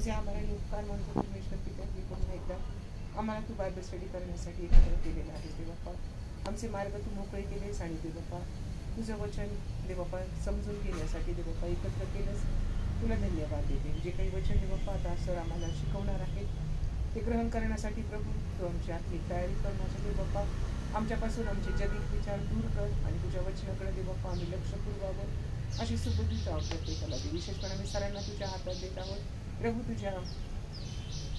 तुझे आभार आणि उपकार म्हणतो परमेश्वर पिता, की पुन्हा एकदा आम्हाला तू बायबल स्टडी करण्यासाठी एकत्र केलेलं आहे देवप्पा. आमचे मार्ग तू मोकळे केलेस आणि देवप्पा तुझं वचन देवप्पा समजून घेण्यासाठी देवप्पा एकत्र केलंस. तुला धन्यवाद देते. जे काही वचन देवप्पा आता सर आम्हाला शिकवणार आहेत ते ग्रहण करण्यासाठी प्रभू तू आमची आत्मिक तयारी करण्यासाठी देवप्पा आमच्यापासून आमचे जगिक विचार दूर कर आणि तुझ्या वचनाकडे देवप्पा आम्ही लक्ष पुरवावं अशी सुबोधित आहोत प्रत्येकाला. विशेषपणे आम्ही सरांना तुझ्या हातात देत आहोत प्रभू. तुझ्या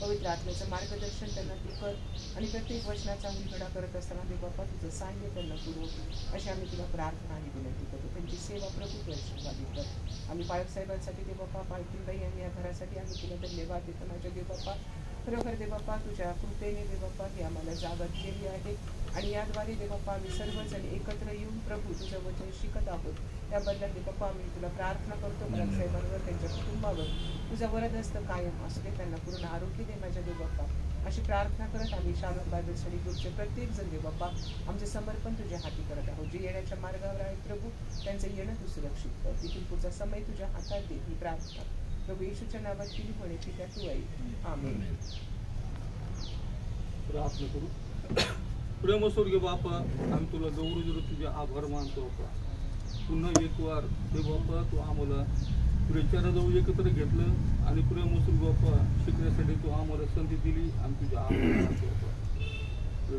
पवित्र आत्म्याचं मार्गदर्शन त्यांना तू कर आणि प्रत्येक वचनाचा उलगडा करत असताना देवबापा तुझं सांग्य त्यांना पुरव अशी आम्ही तुला प्रार्थना आणि विनंती करतो. त्यांची सेवा प्रभू तू आशीर्वादित कर. आम्ही बाळकसाहेबांसाठी देवबापा, पालखीबाई आणि या घरासाठी आम्ही तुला धन्यवाद देतो. माझ्या देवबापा खरोखर देवबापा तुझ्या कृपेने देवबापा ही आम्हाला जागा केली आहे आणि याद्वारे देवबापा आम्ही सर्वजण एकत्र येऊन प्रभू तुझं वचन शिकत आहोत. त्याबद्दल देवबापा आम्ही तुला प्रार्थना करतो. बाळकसाहेबांवर त्यांच्या कुटुंबावर तुझा वरदहस्त कायम असू दे. त्यांना पूर्ण आरोग्य दे माझ्या देवबापा अशी प्रार्थना करत आम्ही शालोम बायबल स्टडी ग्रुपचे प्रत्येक जण देवबापा आमचे समर्पण तुझ्या हाती करत आहोत. जे येण्याच्या मार्गावर आहेत प्रभू त्यांचं येणं तू सुरक्षित कर. तिथून पुढचा समय तुझ्या हातात दे ही प्रार्थना प्रभू येशूच्या नावात केली म्हणे की त्या तू ऐक. आमेन. प्रार्थना करू. प्रेमस्वर्गीय बापा आम्ही तुला गौरव तुझे आभार मानतो बापा. पुन्हा एक वार ते बापा तू आम्हाला तुझ्या चरणाजवळ एकत्र घेतलं आणि प्रेमस्वर्गीय बापा शिकण्यासाठी तू आम्हाला संधी दिली आणि तुझे आभार मानतो बापा.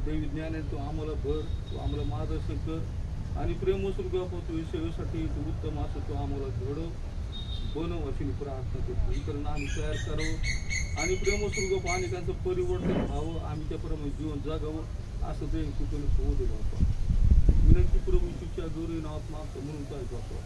दैवी ज्ञानाने तू आम्हाला भर, तू आम्हाला मार्गदर्शन कर आणि प्रेमस्वर्गीय बापा तू सेवेसाठी तू उत्तम असं तू आम्हाला घडव बनव अशी मी प्रार्थना करतो. इतरांना आम्ही तयार करावं आणि प्रेमस्वर्गीय बापा अनेकांचं परिवर्तन व्हावं, आम्ही त्याप्रमाणे जीवन जगावं असं देव कृपेने होऊ दे बापा. विनंती प्रभू तुझ्या गौरवी नावात मागतो म्हणून काय बापा.